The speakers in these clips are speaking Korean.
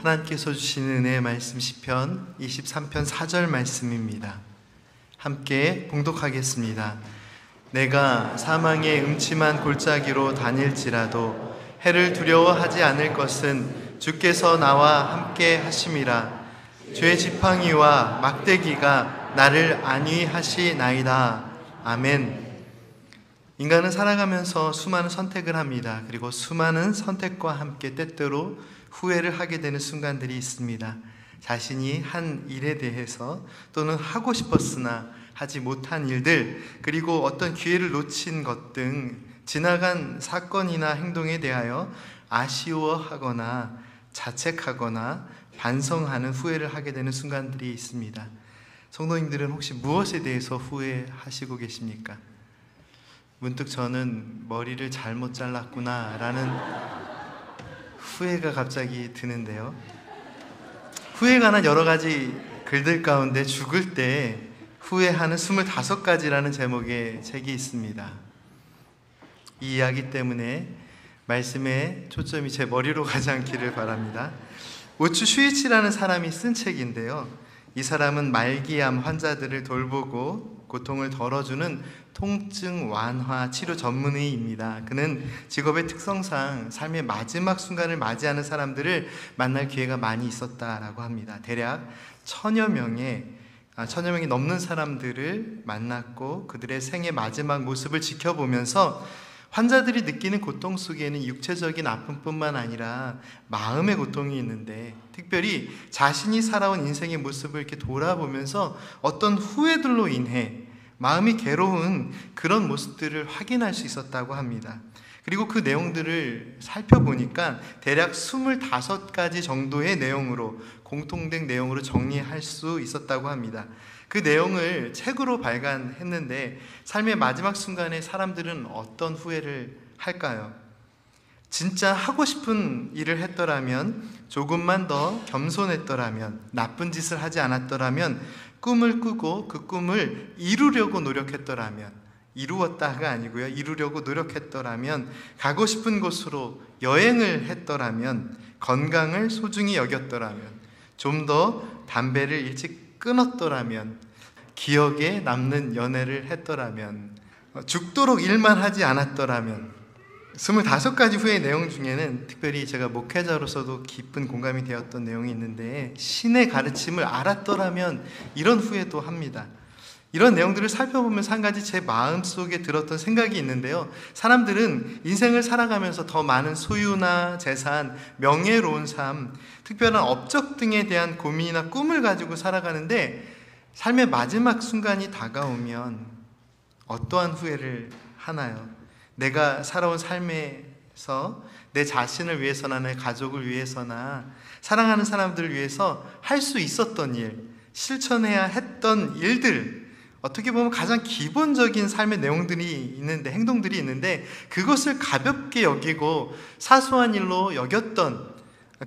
하나님께서 주시는 은혜의 말씀 시편 23편 4절 말씀입니다. 함께 봉독하겠습니다. 내가 사망의 음침한 골짜기로 다닐지라도 해를 두려워하지 않을 것은 주께서 나와 함께 하심이라. 주의 지팡이와 막대기가 나를 안위하시나이다. 아멘. 인간은 살아가면서 수많은 선택을 합니다. 그리고 수많은 선택과 함께 때때로 후회를 하게 되는 순간들이 있습니다. 자신이 한 일에 대해서 또는 하고 싶었으나 하지 못한 일들, 그리고 어떤 기회를 놓친 것 등 지나간 사건이나 행동에 대하여 아쉬워하거나 자책하거나 반성하는 후회를 하게 되는 순간들이 있습니다. 성도님들은 혹시 무엇에 대해서 후회하시고 계십니까? 문득 저는 머리를 잘못 잘랐구나 라는 후회가 갑자기 드는데요. 후회에 관한 여러 가지 글들 가운데 죽을 때 후회하는 25가지라는 제목의 책이 있습니다. 이 이야기 때문에 말씀의 초점이 제 머리로 가지 않기를 바랍니다. 오츠 슈이치라는 사람이 쓴 책인데요. 이 사람은 말기암 환자들을 돌보고 고통을 덜어주는 통증 완화 치료 전문의입니다. 그는 직업의 특성상 삶의 마지막 순간을 맞이하는 사람들을 만날 기회가 많이 있었다라고 합니다. 대략 1000여 명이 넘는 사람들을 만났고 그들의 생의 마지막 모습을 지켜보면서 환자들이 느끼는 고통 속에는 육체적인 아픔뿐만 아니라 마음의 고통이 있는데, 특별히 자신이 살아온 인생의 모습을 이렇게 돌아보면서 어떤 후회들로 인해 마음이 괴로운 그런 모습들을 확인할 수 있었다고 합니다. 그리고 그 내용들을 살펴보니까 대략 25가지 정도의 내용으로, 공통된 내용으로 정리할 수 있었다고 합니다. 그 내용을 책으로 발간했는데 삶의 마지막 순간에 사람들은 어떤 후회를 할까요? 진짜 하고 싶은 일을 했더라면, 조금만 더 겸손했더라면, 나쁜 짓을 하지 않았더라면, 꿈을 꾸고 그 꿈을 이루려고 노력했더라면, 이루었다가 아니고요, 이루려고 노력했더라면, 가고 싶은 곳으로 여행을 했더라면, 건강을 소중히 여겼더라면, 좀 더 담배를 일찍 끊었더라면, 기억에 남는 연애를 했더라면, 죽도록 일만 하지 않았더라면, 25가지 후의 내용 중에는 특별히 제가 목회자로서도 깊은 공감이 되었던 내용이 있는데, 신의 가르침을 알았더라면, 이런 후회도 합니다. 이런 내용들을 살펴보면서 한 가지 제 마음속에 들었던 생각이 있는데요. 사람들은 인생을 살아가면서 더 많은 소유나 재산, 명예로운 삶, 특별한 업적 등에 대한 고민이나 꿈을 가지고 살아가는데, 삶의 마지막 순간이 다가오면 어떠한 후회를 하나요? 내가 살아온 삶에서 내 자신을 위해서나 내 가족을 위해서나 사랑하는 사람들을 위해서 할 수 있었던 일, 실천해야 했던 일들, 어떻게 보면 가장 기본적인 삶의 내용들이 있는데, 행동들이 있는데, 그것을 가볍게 여기고 사소한 일로 여겼던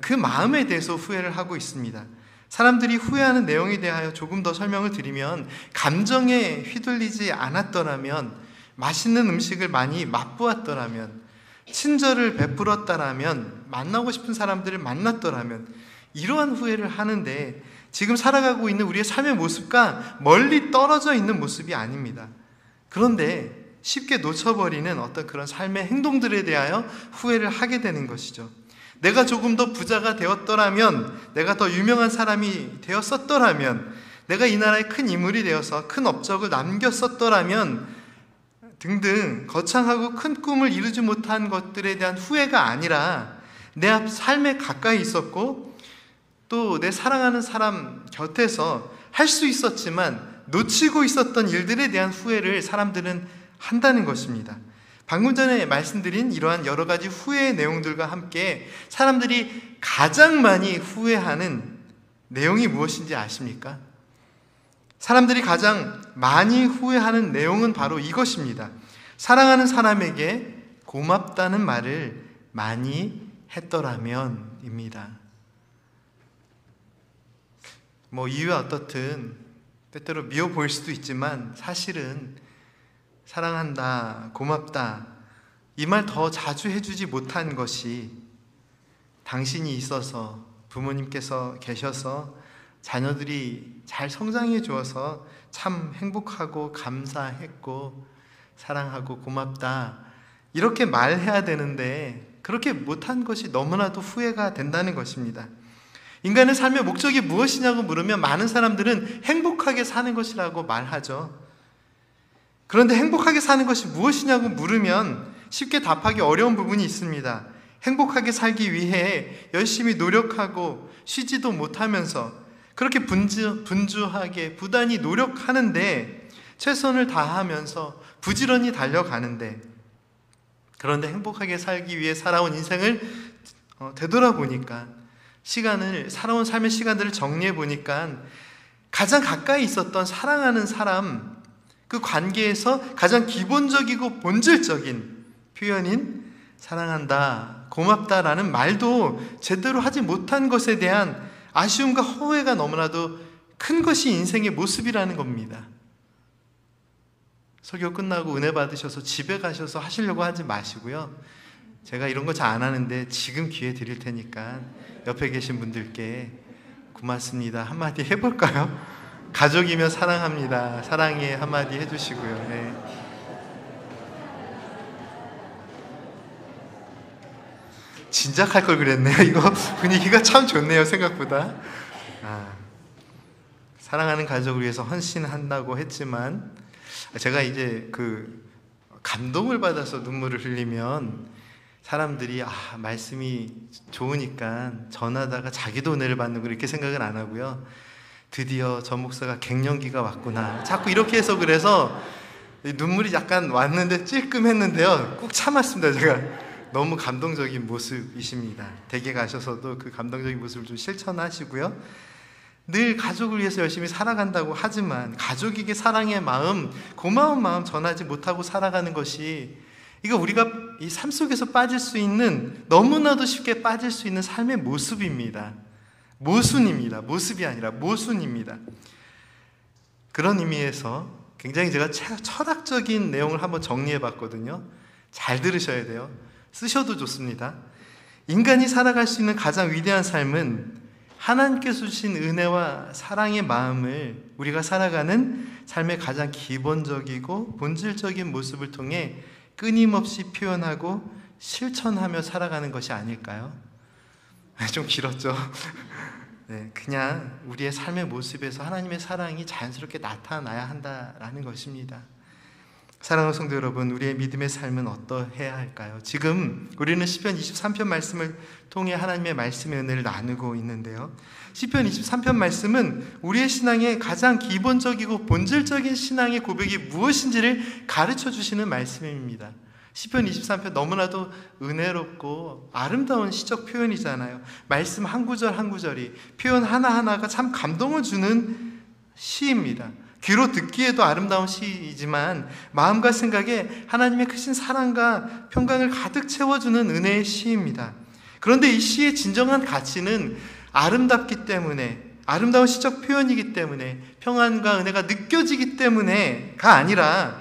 그 마음에 대해서 후회를 하고 있습니다. 사람들이 후회하는 내용에 대하여 조금 더 설명을 드리면, 감정에 휘둘리지 않았더라면, 맛있는 음식을 많이 맛보았더라면, 친절을 베풀었더라면, 만나고 싶은 사람들을 만났더라면, 이러한 후회를 하는데, 지금 살아가고 있는 우리의 삶의 모습과 멀리 떨어져 있는 모습이 아닙니다. 그런데 쉽게 놓쳐버리는 어떤 그런 삶의 행동들에 대하여 후회를 하게 되는 것이죠. 내가 조금 더 부자가 되었더라면, 내가 더 유명한 사람이 되었었더라면, 내가 이 나라의 큰 인물이 되어서 큰 업적을 남겼었더라면 등등 거창하고 큰 꿈을 이루지 못한 것들에 대한 후회가 아니라, 내 삶에 가까이 있었고 또 내 사랑하는 사람 곁에서 할 수 있었지만 놓치고 있었던 일들에 대한 후회를 사람들은 한다는 것입니다. 방금 전에 말씀드린 이러한 여러 가지 후회의 내용들과 함께 사람들이 가장 많이 후회하는 내용이 무엇인지 아십니까? 사람들이 가장 많이 후회하는 내용은 바로 이것입니다. 사랑하는 사람에게 고맙다는 말을 많이 했더라면입니다. 이유가 어떻든 때때로 미워 보일 수도 있지만, 사실은 사랑한다, 고맙다, 이 말 더 자주 해주지 못한 것이 당신이 있어서 부모님께서 계셔서 자녀들이 잘 성장해 주어서 참 행복하고 감사했고 사랑하고 고맙다 이렇게 말해야 되는데 그렇게 못한 것이 너무나도 후회가 된다는 것입니다. 인간의 삶의 목적이 무엇이냐고 물으면 많은 사람들은 행복하게 사는 것이라고 말하죠. 그런데 행복하게 사는 것이 무엇이냐고 물으면 쉽게 답하기 어려운 부분이 있습니다. 행복하게 살기 위해 열심히 노력하고 쉬지도 못하면서 그렇게 분주하게 부단히 노력하는데 최선을 다하면서 부지런히 달려가는데 그런데 행복하게 살기 위해 살아온 인생을 되돌아보니까 살아온 삶의 시간들을 정리해 보니까 가장 가까이 있었던 사랑하는 사람 그 관계에서 가장 기본적이고 본질적인 표현인 사랑한다, 고맙다라는 말도 제대로 하지 못한 것에 대한 아쉬움과 허회가 너무나도 큰 것이 인생의 모습이라는 겁니다. 설교 끝나고 은혜 받으셔서 집에 가셔서 하시려고 하지 마시고요. 제가 이런 거 잘 안 하는데 지금 기회 드릴 테니까 옆에 계신 분들께 고맙습니다 한마디 해볼까요? 가족이면 사랑합니다, 사랑해 한마디 해주시고요. 네. 진작 할 걸 그랬네요. 이거 분위기가 참 좋네요 생각보다. 사랑하는 가족을 위해서 헌신한다고 했지만 제가 이제 감동을 받아서 눈물을 흘리면 사람들이 말씀이 좋으니까 전하다가 자기도 은혜를 받는 거 이렇게 생각은 안 하고요. 드디어 저 목사가 갱년기가 왔구나 자꾸 이렇게 해서 그래서 눈물이 약간 왔는데 찔끔했는데요. 꾹 참았습니다. 제가 너무 감동적인 모습이십니다. 댁에 가셔서도 그 감동적인 모습을 좀 실천하시고요. 늘 가족을 위해서 열심히 살아간다고 하지만 가족에게 사랑의 마음, 고마운 마음 전하지 못하고 살아가는 것이 이거 우리가 이 삶 속에서 빠질 수 있는 너무나도 쉽게 빠질 수 있는 삶의 모습입니다. 모순입니다. 모습이 아니라 모순입니다. 그런 의미에서 굉장히 제가 철학적인 내용을 한번 정리해 봤거든요. 잘 들으셔야 돼요. 쓰셔도 좋습니다. 인간이 살아갈 수 있는 가장 위대한 삶은 하나님께서 주신 은혜와 사랑의 마음을 우리가 살아가는 삶의 가장 기본적이고 본질적인 모습을 통해 끊임없이 표현하고 실천하며 살아가는 것이 아닐까요? 좀 길었죠? 네, 그냥 우리의 삶의 모습에서 하나님의 사랑이 자연스럽게 나타나야 한다라는 것입니다. 사랑하는 성도 여러분, 우리의 믿음의 삶은 어떠해야 할까요? 지금 우리는 시편 23편 말씀을 통해 하나님의 말씀의 은혜를 나누고 있는데요. 시편 23편 말씀은 우리의 신앙의 가장 기본적이고 본질적인 신앙의 고백이 무엇인지를 가르쳐 주시는 말씀입니다. 시편 23편 너무나도 은혜롭고 아름다운 시적 표현이잖아요. 말씀 한 구절 한 구절이 표현 하나하나가 참 감동을 주는 시입니다. 귀로 듣기에도 아름다운 시이지만 마음과 생각에 하나님의 크신 사랑과 평강을 가득 채워주는 은혜의 시입니다. 그런데 이 시의 진정한 가치는 아름답기 때문에, 아름다운 시적 표현이기 때문에, 평안과 은혜가 느껴지기 때문에가 아니라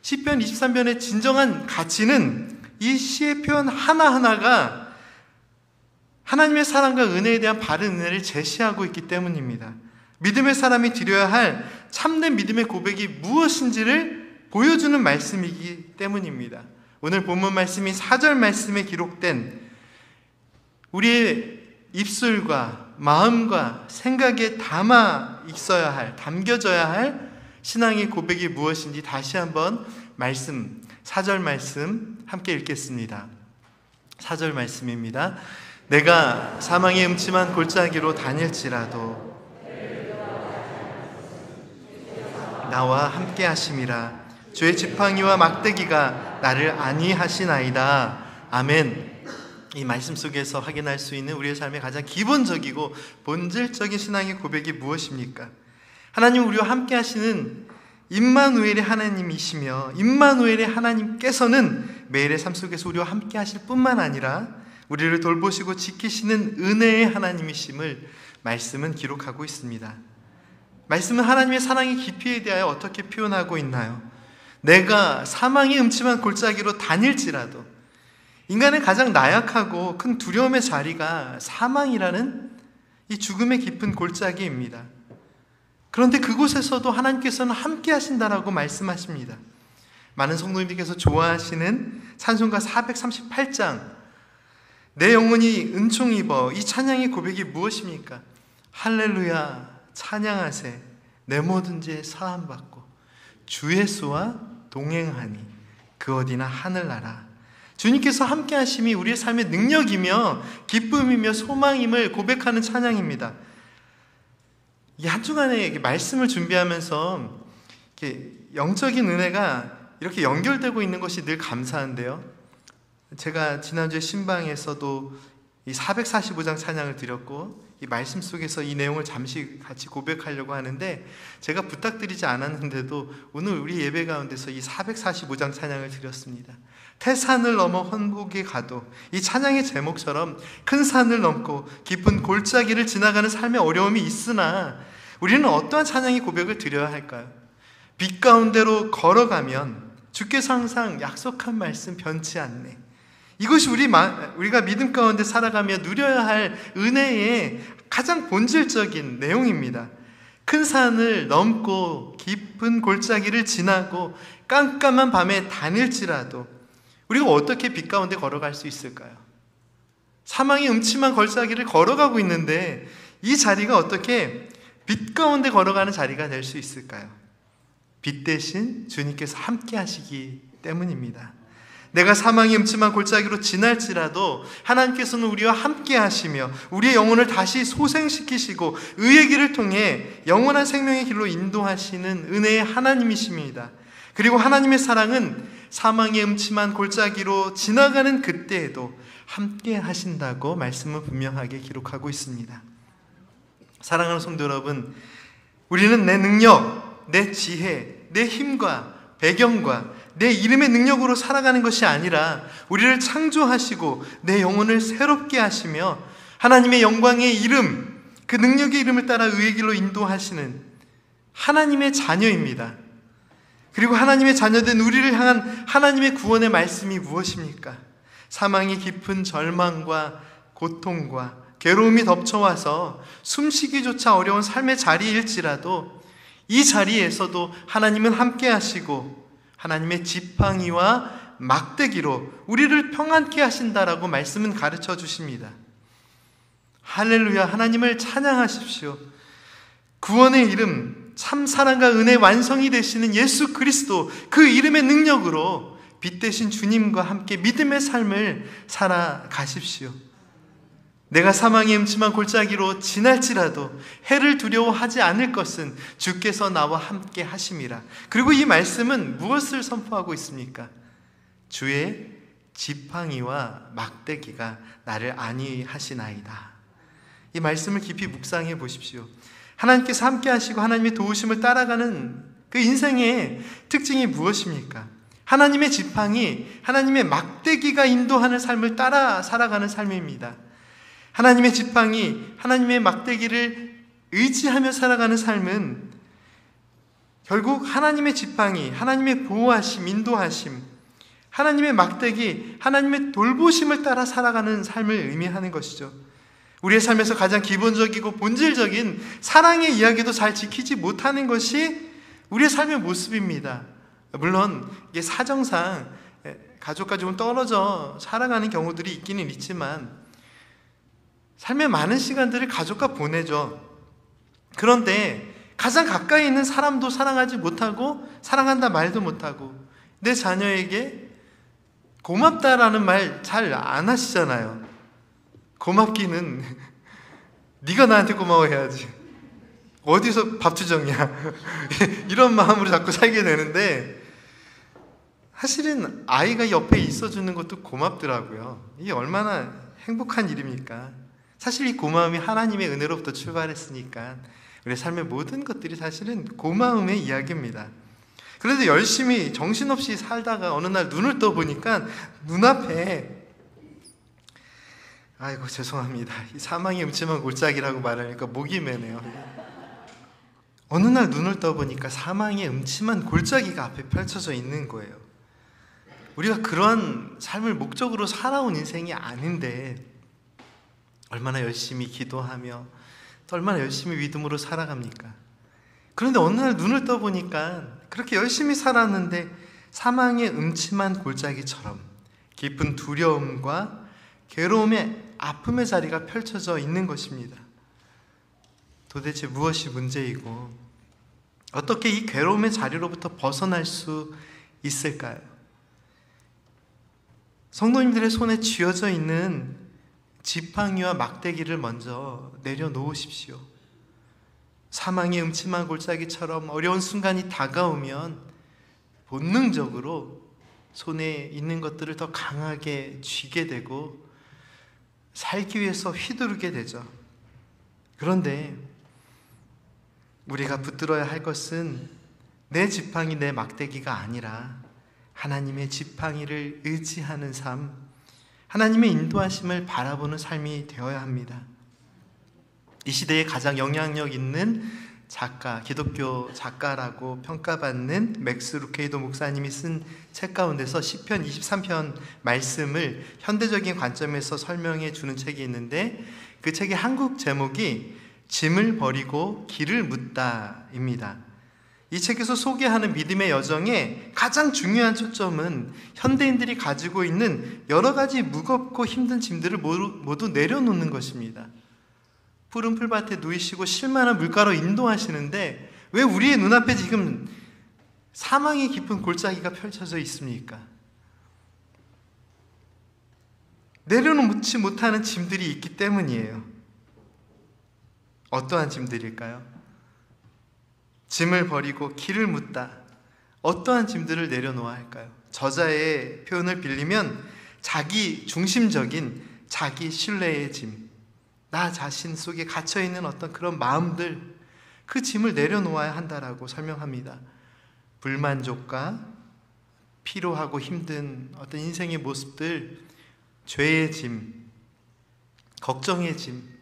시편 23편의 진정한 가치는 이 시의 표현 하나하나가 하나님의 사랑과 은혜에 대한 바른 은혜를 제시하고 있기 때문입니다. 믿음의 사람이 드려야 할 참된 믿음의 고백이 무엇인지를 보여주는 말씀이기 때문입니다. 오늘 본문 말씀이 4절 말씀에 기록된 우리의 입술과 마음과 생각에 담겨져야 할 신앙의 고백이 무엇인지 다시 한번 4절 말씀 함께 읽겠습니다. 4절 말씀입니다. 내가 사망의 음침한 골짜기로 다닐지라도 나와 함께 하심이라. 주의 지팡이와 막대기가 나를 안위하시나이다. 아멘. 이 말씀 속에서 확인할 수 있는 우리의 삶의 가장 기본적이고 본질적인 신앙의 고백이 무엇입니까? 하나님 우리와 함께 하시는 임마누엘의 하나님이시며 임마누엘의 하나님께서는 매일의 삶 속에서 우리와 함께 하실 뿐만 아니라 우리를 돌보시고 지키시는 은혜의 하나님이심을 말씀은 기록하고 있습니다. 말씀은 하나님의 사랑의 깊이에 대하여 어떻게 표현하고 있나요? 내가 사망의 음침한 골짜기로 다닐지라도, 인간의 가장 나약하고 큰 두려움의 자리가 사망이라는 이 죽음의 깊은 골짜기입니다. 그런데 그곳에서도 하나님께서는 함께 하신다라고 말씀하십니다. 많은 성도님들께서 좋아하시는 찬송가 438장, 내 영혼이 은총 입어, 이 찬양의 고백이 무엇입니까? 할렐루야 찬양하세, 내 모든 죄 사함 받고 주 예수와 동행하니 그 어디나 하늘나라. 주님께서 함께 하심이 우리의 삶의 능력이며 기쁨이며 소망임을 고백하는 찬양입니다. 이 한 주간에 말씀을 준비하면서 이렇게 영적인 은혜가 이렇게 연결되고 있는 것이 늘 감사한데요. 제가 지난주에 신방에서도 이 445장 찬양을 드렸고, 이 말씀 속에서 이 내용을 잠시 같이 고백하려고 하는데, 제가 부탁드리지 않았는데도 오늘 우리 예배 가운데서 이 445장 찬양을 드렸습니다. 태산을 넘어 헌복에 가도, 이 찬양의 제목처럼 큰 산을 넘고 깊은 골짜기를 지나가는 삶의 어려움이 있으나 우리는 어떠한 찬양의 고백을 드려야 할까요? 빛 가운데로 걸어가면 주께서 항상 약속한 말씀 변치 않네. 이것이 우리가 믿음 가운데 살아가며 누려야 할 은혜의 가장 본질적인 내용입니다. 큰 산을 넘고 깊은 골짜기를 지나고 깜깜한 밤에 다닐지라도 우리가 어떻게 빛 가운데 걸어갈 수 있을까요? 사망의 음침한 골짜기를 걸어가고 있는데 이 자리가 어떻게 빛 가운데 걸어가는 자리가 될 수 있을까요? 빛 대신 주님께서 함께 하시기 때문입니다. 내가 사망의 음침한 골짜기로 지날지라도 하나님께서는 우리와 함께 하시며 우리의 영혼을 다시 소생시키시고 의의 길을 통해 영원한 생명의 길로 인도하시는 은혜의 하나님이십니다. 그리고 하나님의 사랑은 사망의 음침한 골짜기로 지나가는 그때에도 함께 하신다고 말씀은 분명하게 기록하고 있습니다. 사랑하는 성도 여러분, 우리는 내 능력, 내 지혜, 내 힘과 배경과 내 이름의 능력으로 살아가는 것이 아니라 우리를 창조하시고 내 영혼을 새롭게 하시며 하나님의 영광의 이름, 그 능력의 이름을 따라 의의 길로 인도하시는 하나님의 자녀입니다. 그리고 하나님의 자녀된 우리를 향한 하나님의 구원의 말씀이 무엇입니까? 사망의 깊은 절망과 고통과 괴로움이 덮쳐와서 숨쉬기조차 어려운 삶의 자리일지라도 이 자리에서도 하나님은 함께 하시고 하나님의 지팡이와 막대기로 우리를 평안케 하신다라고 말씀은 가르쳐 주십니다. 할렐루야, 하나님을 찬양하십시오. 구원의 이름, 참 사랑과 은혜의 완성이 되시는 예수 그리스도, 그 이름의 능력으로 빛 대신 주님과 함께 믿음의 삶을 살아가십시오. 내가 사망의 음침한 골짜기로 지날지라도 해를 두려워하지 않을 것은 주께서 나와 함께 하심이라. 그리고 이 말씀은 무엇을 선포하고 있습니까? 주의 지팡이와 막대기가 나를 안위하시나이다. 이 말씀을 깊이 묵상해 보십시오. 하나님께서 함께 하시고 하나님의 도우심을 따라가는 그 인생의 특징이 무엇입니까? 하나님의 지팡이, 하나님의 막대기가 인도하는 삶을 따라 살아가는 삶입니다. 하나님의 지팡이, 하나님의 막대기를 의지하며 살아가는 삶은 결국 하나님의 지팡이, 하나님의 보호하심, 인도하심, 하나님의 막대기, 하나님의 돌보심을 따라 살아가는 삶을 의미하는 것이죠. 우리의 삶에서 가장 기본적이고 본질적인 사랑의 이야기도 잘 지키지 못하는 것이 우리의 삶의 모습입니다. 물론 이게 사정상 가족과 조금 떨어져 살아가는 경우들이 있기는 있지만 삶의 많은 시간들을 가족과 보내죠. 그런데 가장 가까이 있는 사람도 사랑하지 못하고 사랑한다 말도 못하고 내 자녀에게 고맙다라는 말 잘 안 하시잖아요. 고맙기는 네가 나한테 고마워해야지. 어디서 밥투정이야. 이런 마음으로 자꾸 살게 되는데 사실은 아이가 옆에 있어주는 것도 고맙더라고요. 이게 얼마나 행복한 일입니까? 사실 이 고마움이 하나님의 은혜로부터 출발했으니까 우리 삶의 모든 것들이 사실은 고마움의 이야기입니다. 그런데 열심히 정신없이 살다가 어느 날 눈을 떠보니까 눈앞에 아이고 죄송합니다. 이 사망의 음침한 골짜기라고 말하니까 목이 메네요. 어느 날 눈을 떠보니까 사망의 음침한 골짜기가 앞에 펼쳐져 있는 거예요. 우리가 그런 삶을 목적으로 살아온 인생이 아닌데 얼마나 열심히 기도하며 또 얼마나 열심히 믿음으로 살아갑니까? 그런데 어느 날 눈을 떠보니까 그렇게 열심히 살았는데 사망의 음침한 골짜기처럼 깊은 두려움과 괴로움의 아픔의 자리가 펼쳐져 있는 것입니다. 도대체 무엇이 문제이고 어떻게 이 괴로움의 자리로부터 벗어날 수 있을까요? 성도님들의 손에 쥐어져 있는 지팡이와 막대기를 먼저 내려놓으십시오. 사망의 음침한 골짜기처럼 어려운 순간이 다가오면 본능적으로 손에 있는 것들을 더 강하게 쥐게 되고 살기 위해서 휘두르게 되죠. 그런데 우리가 붙들어야 할 것은 내 지팡이, 내 막대기가 아니라 하나님의 지팡이를 의지하는 삶, 하나님의 인도하심을 바라보는 삶이 되어야 합니다. 이 시대에 가장 영향력 있는 작가, 기독교 작가라고 평가받는 맥스 루케이도 목사님이 쓴 책 가운데서 시편 23편 말씀을 현대적인 관점에서 설명해 주는 책이 있는데 그 책의 한국 제목이 짐을 버리고 길을 묻다입니다. 이 책에서 소개하는 믿음의 여정의 가장 중요한 초점은 현대인들이 가지고 있는 여러 가지 무겁고 힘든 짐들을 모두 내려놓는 것입니다. 푸른 풀밭에 누이시고 실만한 물가로 인도하시는데 왜 우리의 눈앞에 지금 사망이 깊은 골짜기가 펼쳐져 있습니까? 내려놓지 못하는 짐들이 있기 때문이에요. 어떠한 짐들일까요? 짐을 버리고 길을 묻다. 어떠한 짐들을 내려놓아야 할까요? 저자의 표현을 빌리면 자기 중심적인 자기 신뢰의 짐, 나 자신 속에 갇혀있는 어떤 그런 마음들, 그 짐을 내려놓아야 한다라고 설명합니다. 불만족과 피로하고 힘든 어떤 인생의 모습들, 죄의 짐, 걱정의 짐,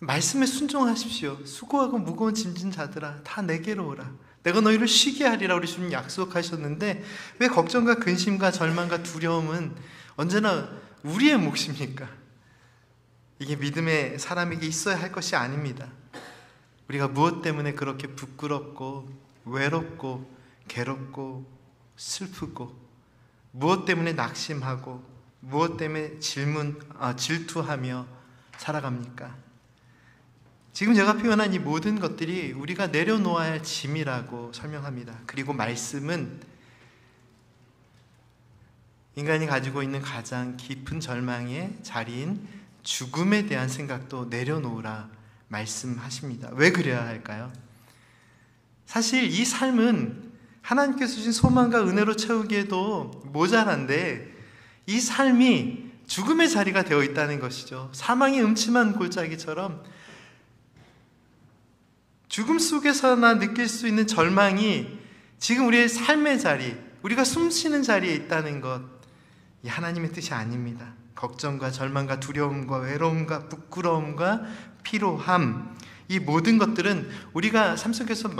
말씀에 순종하십시오. 수고하고 무거운 짐진 자들아 다 내게로 오라. 내가 너희를 쉬게 하리라 우리 주님 약속하셨는데 왜 걱정과 근심과 절망과 두려움은 언제나 우리의 몫입니까? 이게 믿음의 사람에게 있어야 할 것이 아닙니다. 우리가 무엇 때문에 그렇게 부끄럽고 외롭고 괴롭고 슬프고 무엇 때문에 낙심하고 무엇 때문에 질투하며 살아갑니까? 지금 제가 표현한 이 모든 것들이 우리가 내려놓아야 할 짐이라고 설명합니다. 그리고 말씀은 인간이 가지고 있는 가장 깊은 절망의 자리인 죽음에 대한 생각도 내려놓으라 말씀하십니다. 왜 그래야 할까요? 사실 이 삶은 하나님께서 주신 소망과 은혜로 채우기에도 모자란데 이 삶이 죽음의 자리가 되어 있다는 것이죠. 사망의 음침한 골짜기처럼 죽음 속에서나 느낄 수 있는 절망이 지금 우리의 삶의 자리, 우리가 숨쉬는 자리에 있다는 것, 이 하나님의 뜻이 아닙니다. 걱정과 절망과 두려움과 외로움과 부끄러움과 피로함, 이 모든 것들은 우리가 삶 속에서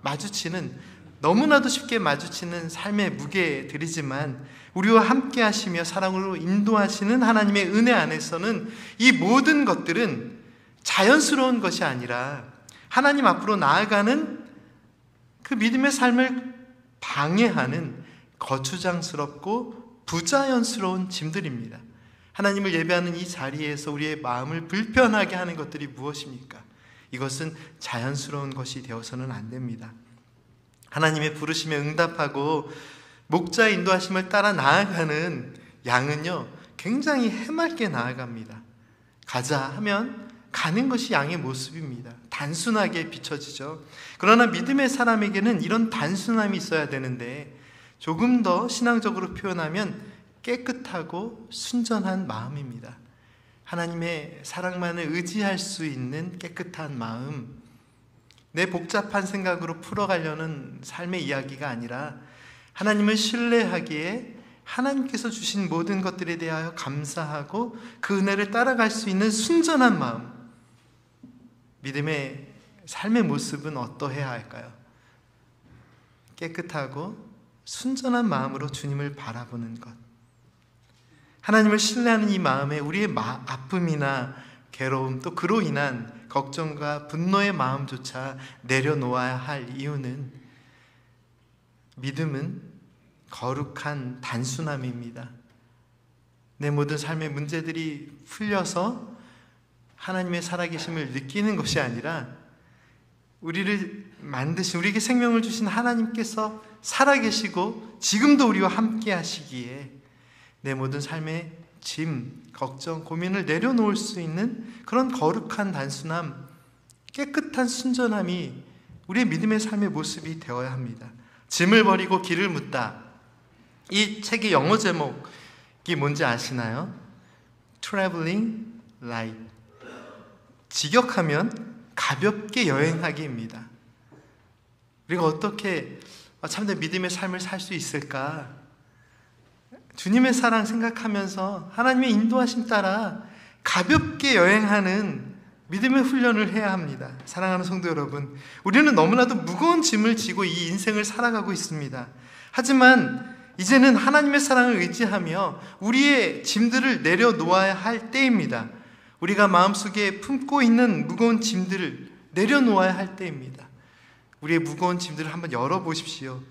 마주치는, 너무나도 쉽게 마주치는 삶의 무게들이지만 우리와 함께 하시며 사랑으로 인도하시는 하나님의 은혜 안에서는 이 모든 것들은 자연스러운 것이 아니라 하나님 앞으로 나아가는 그 믿음의 삶을 방해하는 거추장스럽고 부자연스러운 짐들입니다. 하나님을 예배하는 이 자리에서 우리의 마음을 불편하게 하는 것들이 무엇입니까? 이것은 자연스러운 것이 되어서는 안 됩니다. 하나님의 부르심에 응답하고 목자의 인도하심을 따라 나아가는 양은요, 굉장히 해맑게 나아갑니다. 가자 하면 가는 것이 양의 모습입니다. 단순하게 비춰지죠. 그러나 믿음의 사람에게는 이런 단순함이 있어야 되는데 조금 더 신앙적으로 표현하면 깨끗하고 순전한 마음입니다. 하나님의 사랑만을 의지할 수 있는 깨끗한 마음, 내 복잡한 생각으로 풀어가려는 삶의 이야기가 아니라 하나님을 신뢰하기에 하나님께서 주신 모든 것들에 대하여 감사하고 그 은혜를 따라갈 수 있는 순전한 마음, 믿음의 삶의 모습은 어떠해야 할까요? 깨끗하고 순전한 마음으로 주님을 바라보는 것, 하나님을 신뢰하는 이 마음에 우리의 아픔이나 괴로움, 또 그로 인한 걱정과 분노의 마음조차 내려놓아야 할 이유는 믿음은 거룩한 단순함입니다. 내 모든 삶의 문제들이 풀려서 하나님의 살아계심을 느끼는 것이 아니라 우리를 만드신, 우리에게 생명을 주신 하나님께서 살아계시고 지금도 우리와 함께 하시기에 내 모든 삶의 짐, 걱정, 고민을 내려놓을 수 있는 그런 거룩한 단순함, 깨끗한 순전함이 우리의 믿음의 삶의 모습이 되어야 합니다. 짐을 버리고 길을 묻다. 이 책의 영어 제목이 뭔지 아시나요? Traveling Light. 직역하면 가볍게 여행하기입니다. 우리가 어떻게 참된 믿음의 삶을 살 수 있을까? 주님의 사랑 생각하면서 하나님의 인도하심 따라 가볍게 여행하는 믿음의 훈련을 해야 합니다. 사랑하는 성도 여러분, 우리는 너무나도 무거운 짐을 지고 이 인생을 살아가고 있습니다. 하지만 이제는 하나님의 사랑을 의지하며 우리의 짐들을 내려놓아야 할 때입니다. 우리가 마음속에 품고 있는 무거운 짐들을 내려놓아야 할 때입니다. 우리의 무거운 짐들을 한번 열어보십시오.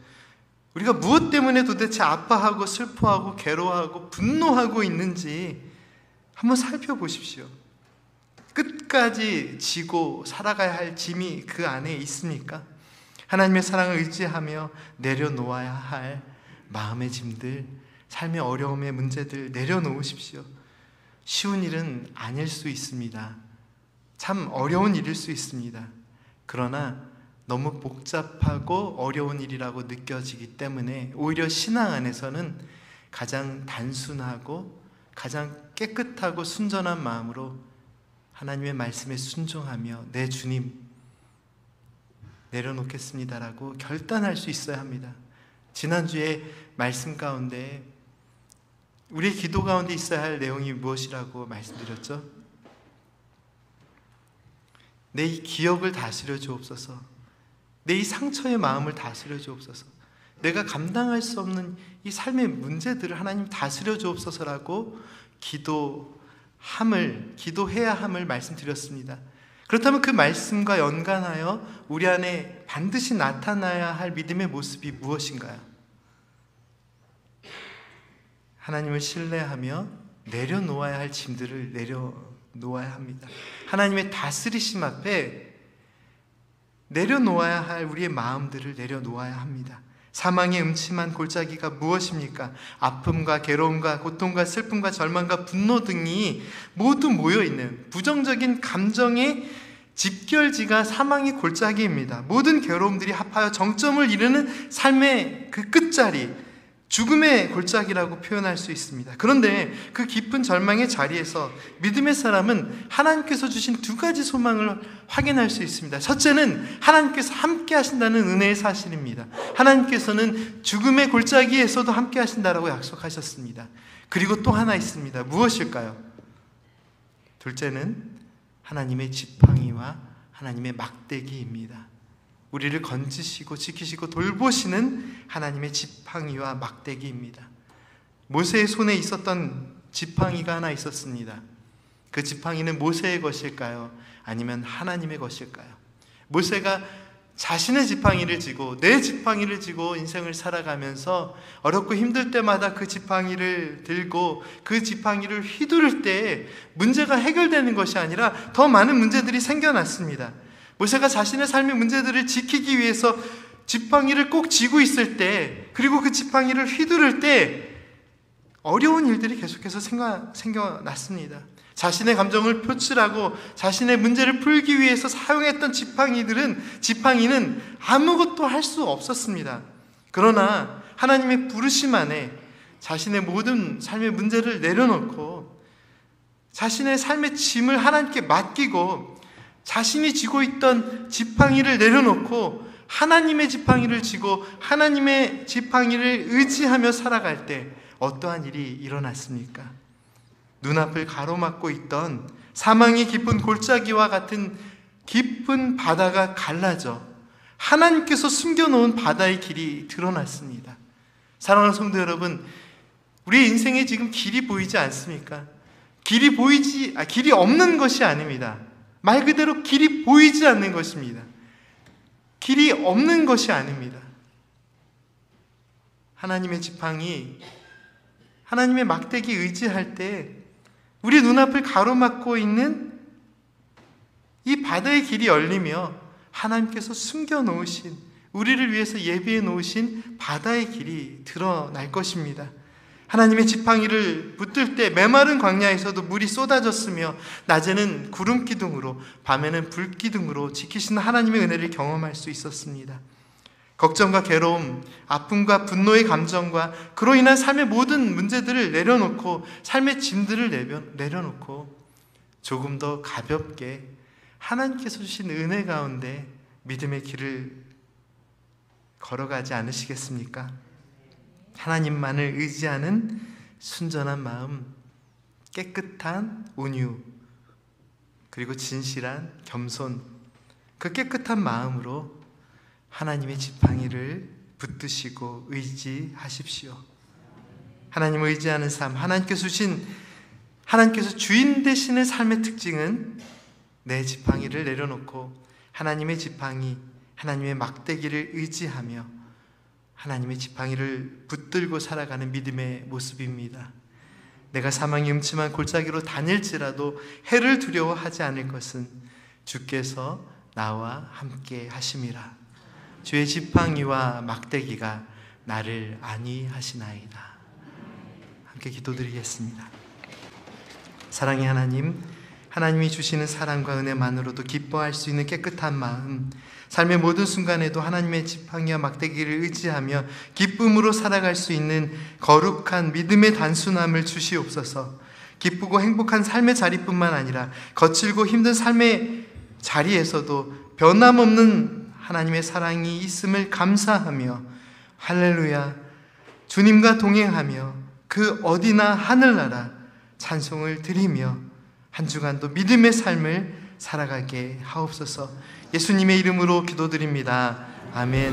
우리가 무엇 때문에 도대체 아파하고 슬퍼하고 괴로워하고 분노하고 있는지 한번 살펴보십시오. 끝까지 지고 살아가야 할 짐이 그 안에 있습니까? 하나님의 사랑을 의지하며 내려놓아야 할 마음의 짐들, 삶의 어려움의 문제들 내려놓으십시오. 쉬운 일은 아닐 수 있습니다. 참 어려운 일일 수 있습니다. 그러나 너무 복잡하고 어려운 일이라고 느껴지기 때문에 오히려 신앙 안에서는 가장 단순하고 가장 깨끗하고 순전한 마음으로 하나님의 말씀에 순종하며 내 주님 내려놓겠습니다라고 결단할 수 있어야 합니다. 지난주에 말씀 가운데 우리의 기도 가운데 있어야 할 내용이 무엇이라고 말씀드렸죠? 내 이 기억을 다스려 주옵소서. 내 이 상처의 마음을 다스려 주옵소서. 내가 감당할 수 없는 이 삶의 문제들을 하나님 다스려 주옵소서라고 기도해야 함을 말씀드렸습니다. 그렇다면 그 말씀과 연관하여 우리 안에 반드시 나타나야 할 믿음의 모습이 무엇인가요? 하나님을 신뢰하며 내려놓아야 할 짐들을 내려놓아야 합니다. 하나님의 다스리심 앞에 내려놓아야 할 우리의 마음들을 내려놓아야 합니다. 사망의 음침한 골짜기가 무엇입니까? 아픔과 괴로움과 고통과 슬픔과 절망과 분노 등이 모두 모여있는 부정적인 감정의 집결지가 사망의 골짜기입니다. 모든 괴로움들이 합하여 정점을 이루는 삶의 그 끝자리, 죽음의 골짜기라고 표현할 수 있습니다. 그런데 그 깊은 절망의 자리에서 믿음의 사람은 하나님께서 주신 두 가지 소망을 확인할 수 있습니다. 첫째는 하나님께서 함께 하신다는 은혜의 사실입니다. 하나님께서는 죽음의 골짜기에서도 함께 하신다라고 약속하셨습니다. 그리고 또 하나 있습니다. 무엇일까요? 둘째는 하나님의 지팡이와 하나님의 막대기입니다. 우리를 건지시고 지키시고 돌보시는 하나님의 지팡이와 막대기입니다. 모세의 손에 있었던 지팡이가 하나 있었습니다. 그 지팡이는 모세의 것일까요? 아니면 하나님의 것일까요? 모세가 자신의 지팡이를 쥐고 내 지팡이를 쥐고 인생을 살아가면서 어렵고 힘들 때마다 그 지팡이를 들고 그 지팡이를 휘두를 때 문제가 해결되는 것이 아니라 더 많은 문제들이 생겨났습니다. 모세가 자신의 삶의 문제들을 지키기 위해서 지팡이를 꼭 쥐고 있을 때, 그리고 그 지팡이를 휘두를 때 어려운 일들이 계속해서 생겨났습니다. 자신의 감정을 표출하고 자신의 문제를 풀기 위해서 사용했던 지팡이는 아무것도 할 수 없었습니다. 그러나 하나님의 부르심 안에 자신의 모든 삶의 문제를 내려놓고 자신의 삶의 짐을 하나님께 맡기고 자신이 쥐고 있던 지팡이를 내려놓고 하나님의 지팡이를 쥐고 하나님의 지팡이를 의지하며 살아갈 때 어떠한 일이 일어났습니까? 눈앞을 가로막고 있던 사망의 깊은 골짜기와 같은 깊은 바다가 갈라져 하나님께서 숨겨놓은 바다의 길이 드러났습니다. 사랑하는 성도 여러분, 우리 인생에 지금 길이 보이지 않습니까? 길이 없는 것이 아닙니다. 말 그대로 길이 보이지 않는 것입니다. 길이 없는 것이 아닙니다. 하나님의 지팡이, 하나님의 막대기 의지할 때 우리 눈앞을 가로막고 있는 이 바다의 길이 열리며 하나님께서 숨겨놓으신, 우리를 위해서 예비해 놓으신 바다의 길이 드러날 것입니다. 하나님의 지팡이를 붙들 때 메마른 광야에서도 물이 쏟아졌으며 낮에는 구름 기둥으로 밤에는 불 기둥으로 지키시는 하나님의 은혜를 경험할 수 있었습니다. 걱정과 괴로움, 아픔과 분노의 감정과 그로 인한 삶의 모든 문제들을 내려놓고, 삶의 짐들을 내려놓고 조금 더 가볍게 하나님께서 주신 은혜 가운데 믿음의 길을 걸어가지 않으시겠습니까? 하나님만을 의지하는 순전한 마음, 깨끗한 온유, 그리고 진실한 겸손, 그 깨끗한 마음으로 하나님의 지팡이를 붙드시고 의지하십시오. 하나님을 의지하는 삶, 하나님께서 주인 되시는 삶의 특징은 내 지팡이를 내려놓고 하나님의 지팡이, 하나님의 막대기를 의지하며 하나님의 지팡이를 붙들고 살아가는 믿음의 모습입니다. 내가 사망의 음침한 골짜기로 다닐지라도 해를 두려워하지 않을 것은 주께서 나와 함께 하심이라. 주의 지팡이와 막대기가 나를 안위하시나이다. 함께 기도드리겠습니다. 사랑의 하나님, 하나님이 주시는 사랑과 은혜만으로도 기뻐할 수 있는 깨끗한 마음, 삶의 모든 순간에도 하나님의 지팡이와 막대기를 의지하며 기쁨으로 살아갈 수 있는 거룩한 믿음의 단순함을 주시옵소서. 기쁘고 행복한 삶의 자리뿐만 아니라 거칠고 힘든 삶의 자리에서도 변함없는 하나님의 사랑이 있음을 감사하며 할렐루야, 주님과 동행하며 그 어디나 하늘나라 찬송을 드리며 한 주간도 믿음의 삶을 살아가게 하옵소서. 예수님의 이름으로 기도드립니다. 아멘.